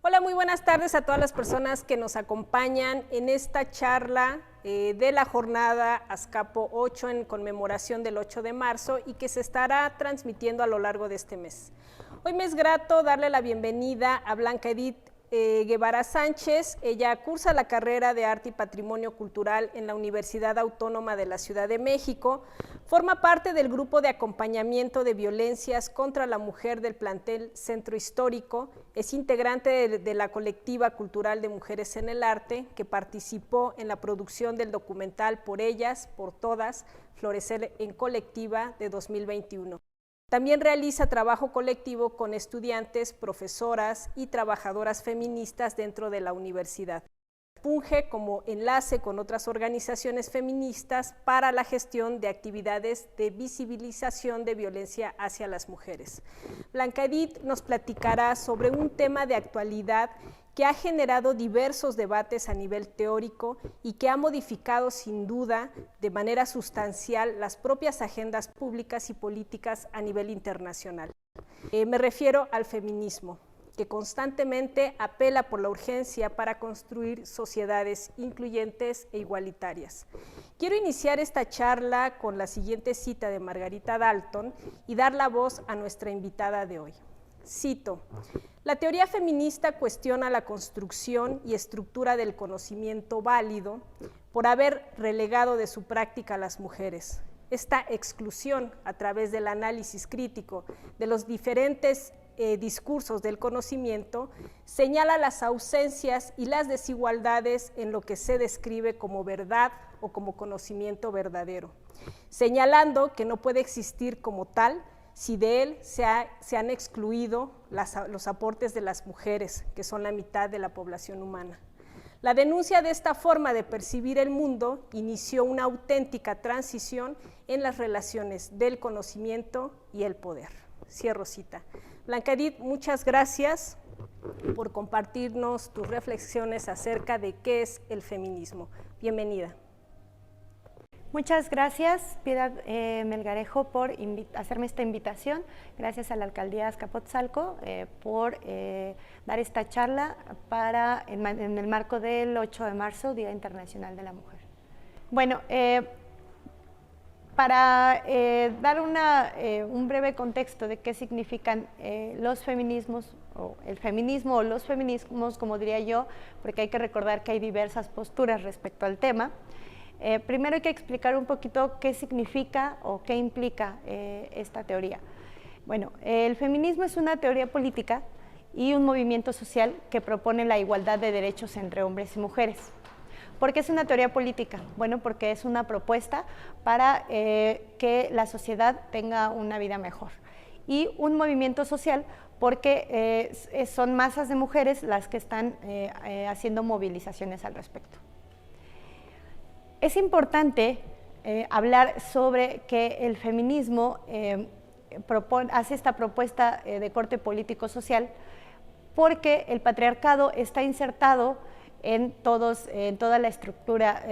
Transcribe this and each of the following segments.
Hola, muy buenas tardes a todas las personas que nos acompañan en esta charla de la jornada Azcapo 8 en conmemoración del 8 de marzo y que se estará transmitiendo a lo largo de este mes. Hoy me es grato darle la bienvenida a Blanca Edith Guevara Sánchez. Ella cursa la carrera de Arte y Patrimonio Cultural en la Universidad Autónoma de la Ciudad de México, forma parte del grupo de acompañamiento de violencias contra la mujer del plantel Centro Histórico, es integrante de la colectiva cultural de Mujeres en el Arte, que participó en la producción del documental Por Ellas, por Todas, Florecer en Colectiva de 2021. También realiza trabajo colectivo con estudiantes, profesoras y trabajadoras feministas dentro de la universidad. Funge como enlace con otras organizaciones feministas para la gestión de actividades de visibilización de violencia hacia las mujeres. Blanca Edith nos platicará sobre un tema de actualidad que ha generado diversos debates a nivel teórico y que ha modificado sin duda de manera sustancial las propias agendas públicas y políticas a nivel internacional. Me refiero al feminismo, que constantemente apela por la urgencia para construir sociedades incluyentes e igualitarias. Quiero iniciar esta charla con la siguiente cita de Margarita Dalton y dar la voz a nuestra invitada de hoy. Cito: la teoría feminista cuestiona la construcción y estructura del conocimiento válido por haber relegado de su práctica a las mujeres. Esta exclusión a través del análisis crítico de los diferentes discursos del conocimiento señala las ausencias y las desigualdades en lo que se describe como verdad o como conocimiento verdadero, señalando que no puede existir como tal si de él se han excluido los aportes de las mujeres, que son la mitad de la población humana. La denuncia de esta forma de percibir el mundo inició una auténtica transición en las relaciones del conocimiento y el poder. Cierro cita. Blanca Edith, muchas gracias por compartirnos tus reflexiones acerca de qué es el feminismo. Bienvenida. Muchas gracias, Piedad Melgarejo, por hacerme esta invitación. Gracias a la Alcaldía Azcapotzalco por dar esta charla en el marco del 8 de marzo, Día Internacional de la Mujer. Bueno, para dar un breve contexto de qué significan los feminismos, o el feminismo o los feminismos, como diría yo, porque hay que recordar que hay diversas posturas respecto al tema. Primero hay que explicar un poquito qué significa o qué implica esta teoría. Bueno, el feminismo es una teoría política y un movimiento social que propone la igualdad de derechos entre hombres y mujeres. ¿Por qué es una teoría política? Bueno, porque es una propuesta para que la sociedad tenga una vida mejor. Y un movimiento social porque son masas de mujeres las que están haciendo movilizaciones al respecto. Es importante hablar sobre que el feminismo hace esta propuesta de corte político-social porque el patriarcado está insertado en toda la estructura,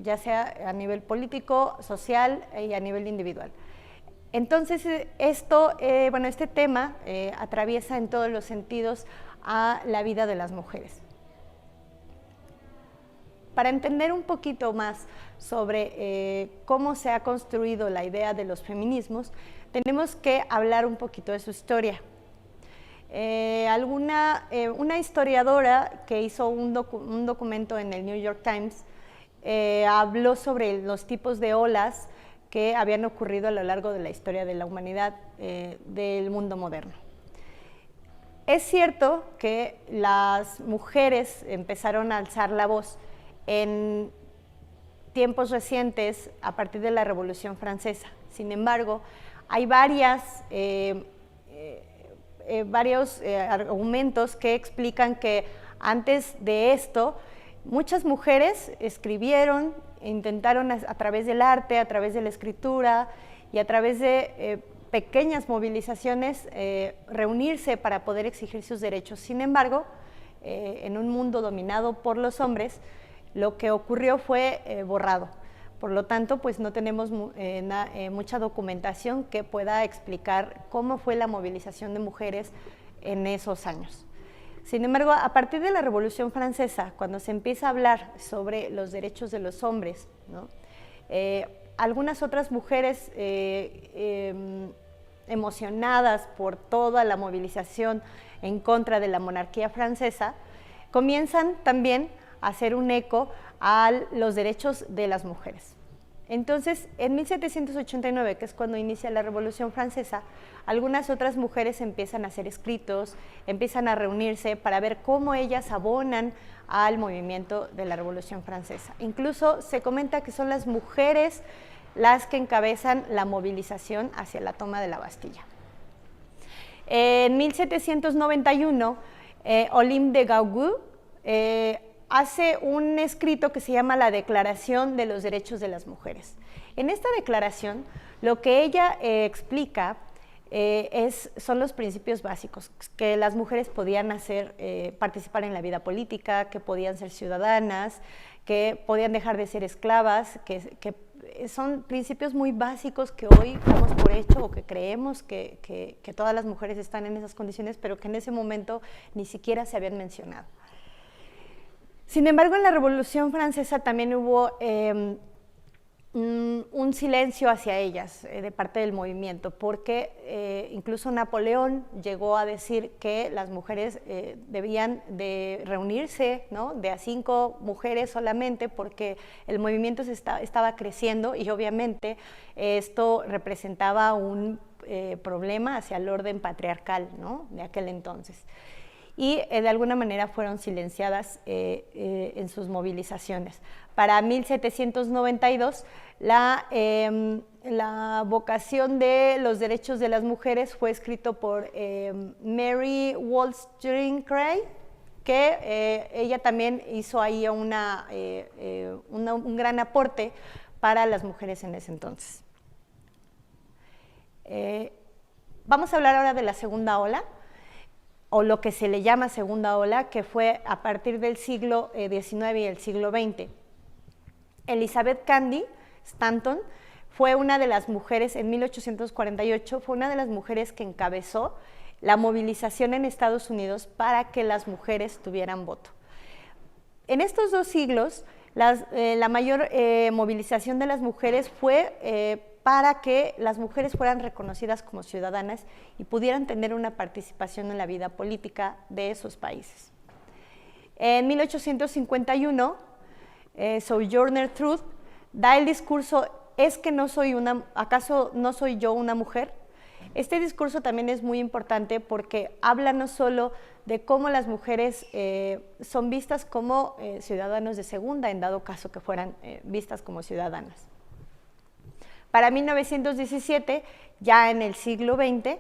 ya sea a nivel político, social y a nivel individual. Entonces, este tema atraviesa en todos los sentidos a la vida de las mujeres. Para entender un poquito más sobre cómo se ha construido la idea de los feminismos, tenemos que hablar un poquito de su historia. Una historiadora que hizo un documento en el New York Times habló sobre los tipos de olas que habían ocurrido a lo largo de la historia de la humanidad, del mundo moderno. Es cierto que las mujeres empezaron a alzar la voz en tiempos recientes a partir de la Revolución Francesa. Sin embargo, hay varios argumentos que explican que antes de esto muchas mujeres escribieron, intentaron a través del arte, a través de la escritura y a través de pequeñas movilizaciones reunirse para poder exigir sus derechos. Sin embargo, en un mundo dominado por los hombres, lo que ocurrió fue borrado. Por lo tanto, pues no tenemos mucha documentación que pueda explicar cómo fue la movilización de mujeres en esos años. Sin embargo, a partir de la Revolución Francesa, cuando se empieza a hablar sobre los derechos de los hombres, ¿no? Algunas otras mujeres emocionadas por toda la movilización en contra de la monarquía francesa, comienzan también a hacer un eco a los derechos de las mujeres. Entonces, en 1789, que es cuando inicia la Revolución Francesa, algunas otras mujeres empiezan a hacer escritos, empiezan a reunirse para ver cómo ellas abonan al movimiento de la Revolución Francesa. Incluso se comenta que son las mujeres las que encabezan la movilización hacia la toma de la Bastilla. En 1791, Olympe de Gauguin hace un escrito que se llama la Declaración de los Derechos de las Mujeres. En esta declaración, lo que ella explica son los principios básicos, que las mujeres podían participar en la vida política, que podían ser ciudadanas, que podían dejar de ser esclavas, que son principios muy básicos que hoy damos por hecho o que creemos que todas las mujeres están en esas condiciones, pero que en ese momento ni siquiera se habían mencionado. Sin embargo, en la Revolución Francesa también hubo un silencio hacia ellas de parte del movimiento, porque incluso Napoleón llegó a decir que las mujeres debían de reunirse, ¿no?, de a 5 mujeres solamente, porque el movimiento estaba creciendo y obviamente esto representaba un problema hacia el orden patriarcal, ¿no?, de aquel entonces. Y de alguna manera fueron silenciadas en sus movilizaciones. Para 1792, la vocación de los derechos de las mujeres fue escrito por Mary Wollstonecraft, que ella también hizo ahí un gran aporte para las mujeres en ese entonces. Vamos a hablar ahora de la segunda ola, o lo que se le llama segunda ola, que fue a partir del siglo XIX y el siglo XX. Elizabeth Cady Stanton fue una de las mujeres, en 1848, fue una de las mujeres que encabezó la movilización en Estados Unidos para que las mujeres tuvieran voto. En estos 2 siglos, la mayor movilización de las mujeres fue para que las mujeres fueran reconocidas como ciudadanas y pudieran tener una participación en la vida política de esos países. En 1851, Sojourner Truth da el discurso ¿acaso no soy yo una mujer? Este discurso también es muy importante porque habla no solo de cómo las mujeres son vistas como ciudadanos de segunda, en dado caso que fueran vistas como ciudadanas. Para 1917, ya en el siglo XX,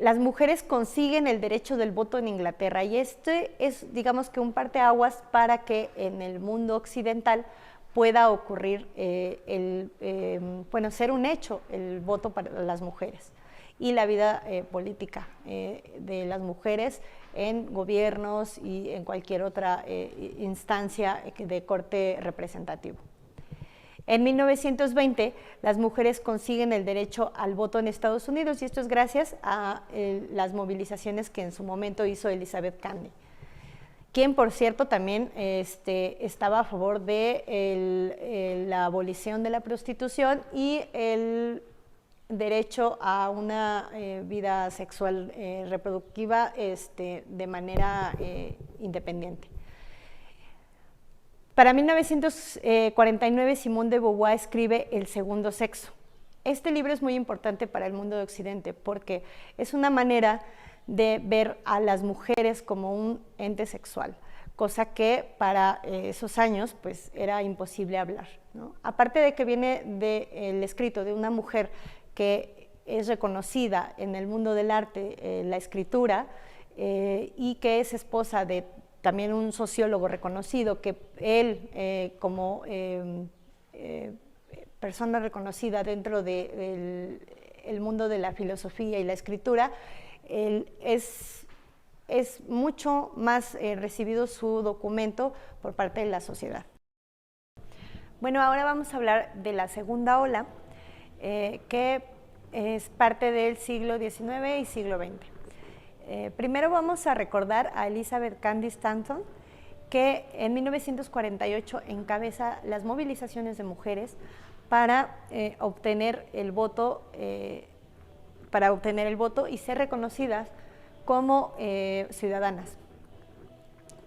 las mujeres consiguen el derecho del voto en Inglaterra y este es, digamos, que un parteaguas para que en el mundo occidental pueda ocurrir, ser un hecho el voto para las mujeres y la vida política de las mujeres en gobiernos y en cualquier otra instancia de corte representativo. En 1920, las mujeres consiguen el derecho al voto en Estados Unidos y esto es gracias a las movilizaciones que en su momento hizo Elizabeth Cady, quien, por cierto, también estaba a favor de la abolición de la prostitución y el derecho a una vida sexual reproductiva de manera independiente. Para 1949, Simone de Beauvoir escribe El segundo sexo. Este libro es muy importante para el mundo de Occidente porque es una manera de ver a las mujeres como un ente sexual, cosa que para esos años pues era imposible hablar, ¿no? Aparte de que viene del escrito de una mujer que es reconocida en el mundo del arte, la escritura, y que es esposa de también un sociólogo reconocido, que él como persona reconocida dentro del mundo de la filosofía y la escritura, es mucho más recibido su documento por parte de la sociedad. Bueno, ahora vamos a hablar de la segunda ola, que es parte del siglo XIX y siglo XX. Primero vamos a recordar a Elizabeth Cady Stanton, que en 1948 encabeza las movilizaciones de mujeres para obtener el voto y ser reconocidas como ciudadanas.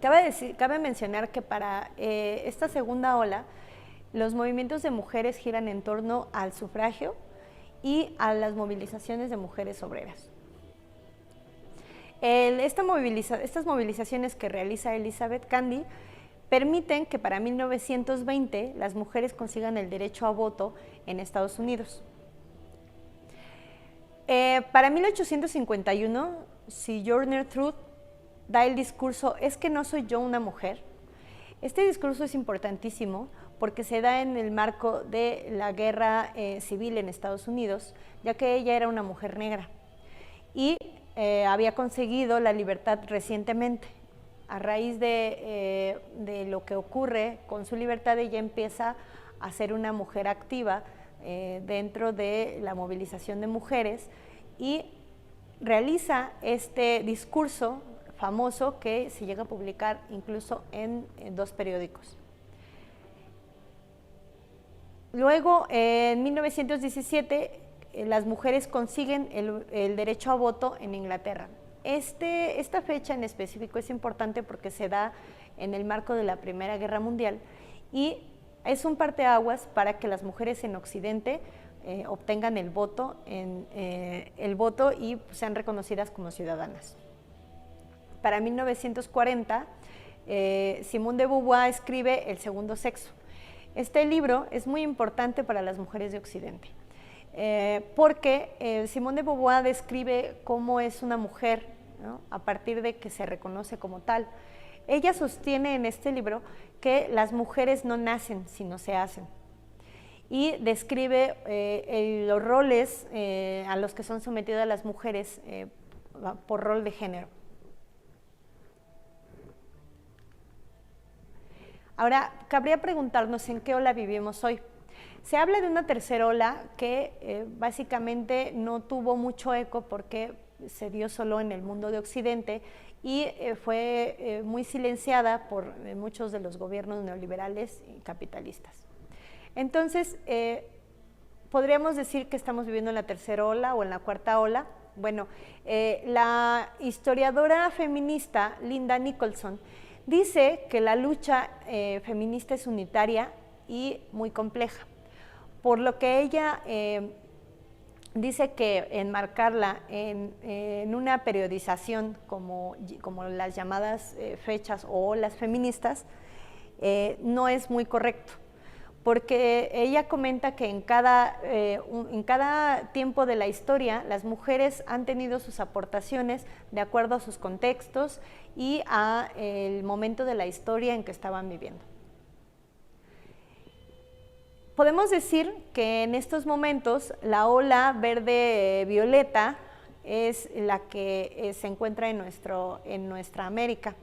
Cabe mencionar que para esta segunda ola, los movimientos de mujeres giran en torno al sufragio y a las movilizaciones de mujeres obreras. Estas movilizaciones que realiza Elizabeth Cady permiten que para 1920 las mujeres consigan el derecho a voto en Estados Unidos. Para 1851, Sojourner Truth da el discurso "Es que no soy yo una mujer". Este discurso es importantísimo porque se da en el marco de la guerra civil en Estados Unidos, ya que ella era una mujer negra y había conseguido la libertad recientemente. A raíz de lo que ocurre con su libertad, ella empieza a ser una mujer activa dentro de la movilización de mujeres y realiza este discurso famoso que se llega a publicar incluso en 2 periódicos. Luego, en 1917, las mujeres consiguen el derecho a voto en Inglaterra. Esta fecha en específico es importante porque se da en el marco de la Primera Guerra Mundial y es un parteaguas para que las mujeres en Occidente obtengan el voto y sean reconocidas como ciudadanas. Para 1940, Simone de Beauvoir escribe El segundo sexo. Este libro es muy importante para las mujeres de Occidente, porque Simone de Beauvoir describe cómo es una mujer, ¿no?, a partir de que se reconoce como tal. Ella sostiene en este libro que las mujeres no nacen, sino se hacen. Y describe los roles a los que son sometidas las mujeres por rol de género. Ahora, cabría preguntarnos en qué ola vivimos hoy. Se habla de una tercera ola que básicamente no tuvo mucho eco porque se dio solo en el mundo de Occidente y fue muy silenciada por muchos de los gobiernos neoliberales y capitalistas. Entonces, ¿podríamos decir que estamos viviendo en la tercera ola o en la cuarta ola? Bueno, la historiadora feminista Linda Nicholson dice que la lucha feminista es unitaria y muy compleja, por lo que ella dice que enmarcarla en una periodización como las llamadas fechas o olas feministas no es muy correcto, porque ella comenta que en cada tiempo de la historia las mujeres han tenido sus aportaciones de acuerdo a sus contextos y a el momento de la historia en que estaban viviendo. Podemos decir que en estos momentos la ola verde-violeta es la que se encuentra en nuestra América,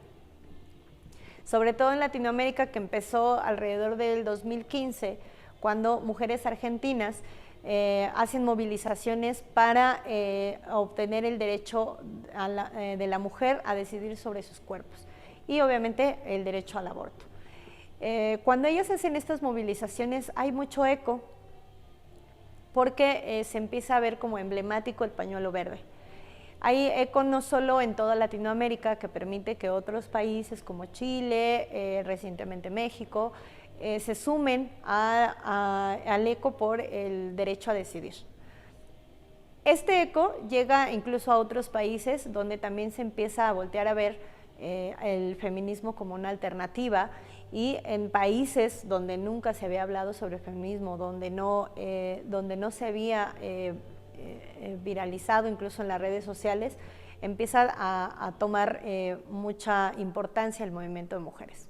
sobre todo en Latinoamérica, que empezó alrededor del 2015, cuando mujeres argentinas hacen movilizaciones para obtener el derecho de la mujer a decidir sobre sus cuerpos y obviamente el derecho al aborto. Cuando ellas hacen estas movilizaciones hay mucho eco porque se empieza a ver como emblemático el pañuelo verde. Hay eco no solo en toda Latinoamérica, que permite que otros países como Chile, recientemente México, se sumen al eco por el derecho a decidir. Este eco llega incluso a otros países donde también se empieza a voltear a ver el feminismo como una alternativa, y en países donde nunca se había hablado sobre el feminismo, donde no se había viralizado incluso en las redes sociales, empieza a tomar mucha importancia el movimiento de mujeres.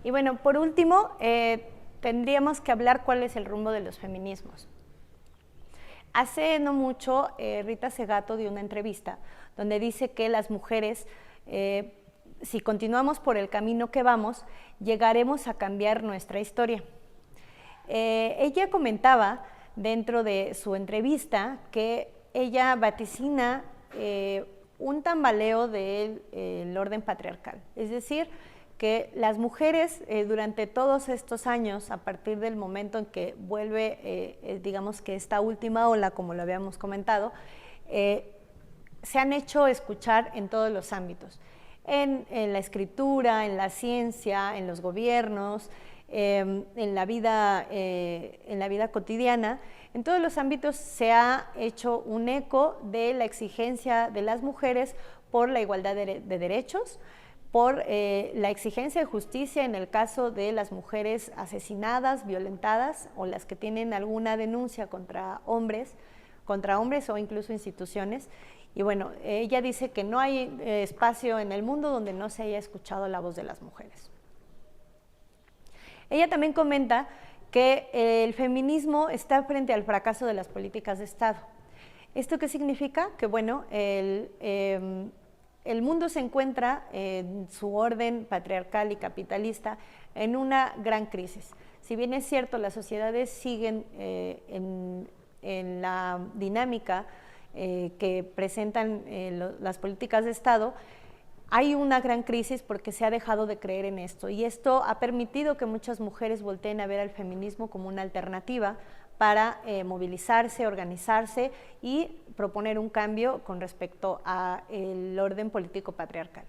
Y bueno, por último, tendríamos que hablar cuál es el rumbo de los feminismos. Hace no mucho, Rita Segato dio una entrevista donde dice que las mujeres, si continuamos por el camino que vamos, llegaremos a cambiar nuestra historia. Ella comentaba dentro de su entrevista que ella vaticina un tambaleo del orden patriarcal, es decir, que las mujeres durante todos estos años, a partir del momento en que vuelve, digamos que esta última ola, como lo habíamos comentado, se han hecho escuchar en todos los ámbitos, en la escritura, en la ciencia, en los gobiernos, en la vida cotidiana. En todos los ámbitos se ha hecho un eco de la exigencia de las mujeres por la igualdad de derechos, por la exigencia de justicia en el caso de las mujeres asesinadas, violentadas o las que tienen alguna denuncia contra hombres o incluso instituciones. Y bueno, ella dice que no hay espacio en el mundo donde no se haya escuchado la voz de las mujeres. Ella también comenta que el feminismo está frente al fracaso de las políticas de Estado. ¿Esto qué significa? Que bueno, el mundo se encuentra en su orden patriarcal y capitalista en una gran crisis. Si bien es cierto, las sociedades siguen en la dinámica que presentan las políticas de Estado, hay una gran crisis porque se ha dejado de creer en esto, y esto ha permitido que muchas mujeres volteen a ver al feminismo como una alternativa para movilizarse, organizarse y proponer un cambio con respecto al orden político patriarcal.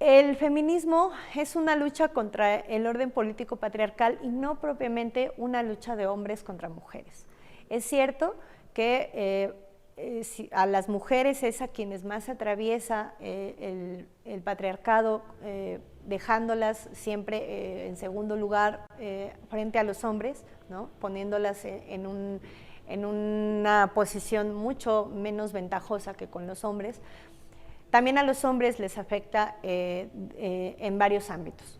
El feminismo es una lucha contra el orden político patriarcal y no propiamente una lucha de hombres contra mujeres. Es cierto que a las mujeres es a quienes más atraviesa el patriarcado, dejándolas siempre en segundo lugar frente a los hombres, ¿no? Poniéndolas en una posición mucho menos ventajosa que con los hombres. También a los hombres les afecta en varios ámbitos,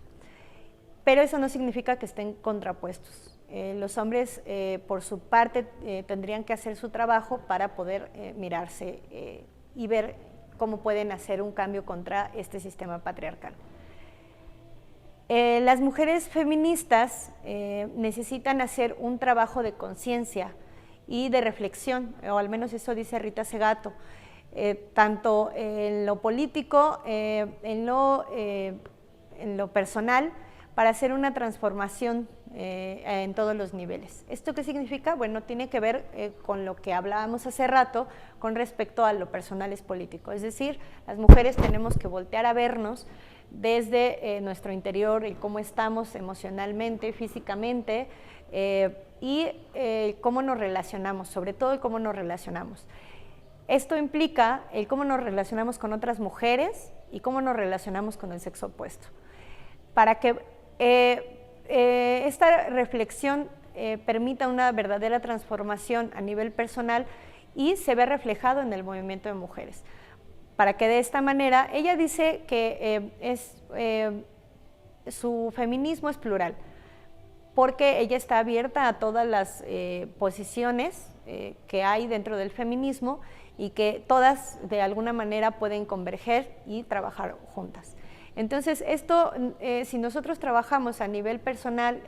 pero eso no significa que estén contrapuestos. Los hombres, por su parte, tendrían que hacer su trabajo para poder mirarse y ver cómo pueden hacer un cambio contra este sistema patriarcal. Las mujeres feministas necesitan hacer un trabajo de conciencia y de reflexión, o al menos eso dice Rita Segato, tanto en lo político, en lo personal, para hacer una transformación en todos los niveles. ¿Esto qué significa? Bueno, tiene que ver con lo que hablábamos hace rato con respecto a lo personal es político, es decir, las mujeres tenemos que voltear a vernos desde nuestro interior y cómo estamos emocionalmente, físicamente, y cómo nos relacionamos, sobre todo el cómo nos relacionamos. Esto implica el cómo nos relacionamos con otras mujeres y cómo nos relacionamos con el sexo opuesto. Para que esta reflexión permita una verdadera transformación a nivel personal y se ve reflejado en el movimiento de mujeres. Para que de esta manera, ella dice que su feminismo es plural, porque ella está abierta a todas las posiciones que hay dentro del feminismo y que todas de alguna manera pueden converger y trabajar juntas. Entonces, esto, si nosotros trabajamos a nivel personal,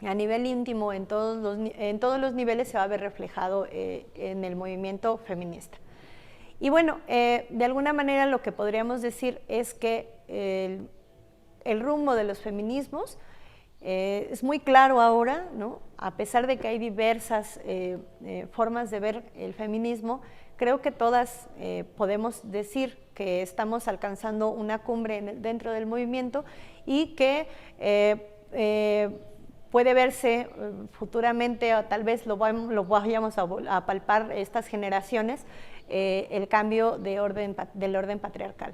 a nivel íntimo, en todos los niveles, se va a ver reflejado en el movimiento feminista. Y bueno, de alguna manera lo que podríamos decir es que el rumbo de los feminismos es muy claro ahora, ¿no? A pesar de que hay diversas formas de ver el feminismo, creo que todas podemos decir que estamos alcanzando una cumbre dentro del movimiento y que puede verse futuramente, o tal vez lo vayamos a palpar estas generaciones, el cambio del orden patriarcal.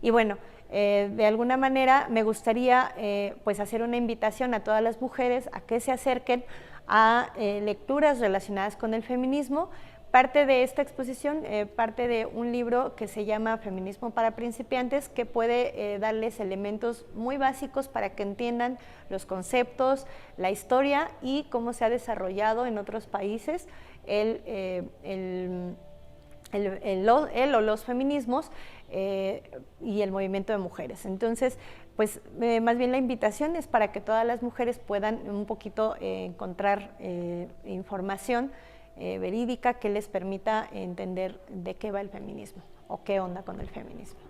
Y bueno, de alguna manera me gustaría pues hacer una invitación a todas las mujeres a que se acerquen a lecturas relacionadas con el feminismo. Parte de esta exposición, parte de un libro que se llama Feminismo para principiantes, que puede darles elementos muy básicos para que entiendan los conceptos, la historia y cómo se ha desarrollado en otros países el o los feminismos y el movimiento de mujeres. Entonces, pues más bien la invitación es para que todas las mujeres puedan un poquito encontrar información verídica que les permita entender de qué va el feminismo o qué onda con el feminismo.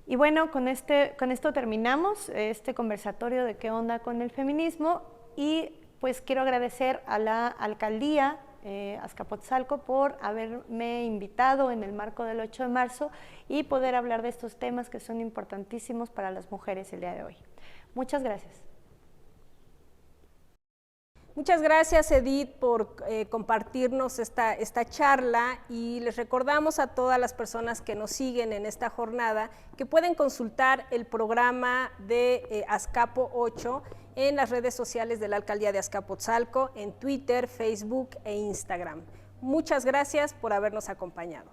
Y bueno, con esto terminamos este conversatorio de qué onda con el feminismo, y pues quiero agradecer a la alcaldía Azcapotzalco por haberme invitado en el marco del 8 de marzo y poder hablar de estos temas que son importantísimos para las mujeres el día de hoy. Muchas gracias. Muchas gracias, Edith, por compartirnos esta charla, y les recordamos a todas las personas que nos siguen en esta jornada que pueden consultar el programa de Azcapo 8 en las redes sociales de la Alcaldía de Azcapotzalco, en Twitter, Facebook e Instagram. Muchas gracias por habernos acompañado.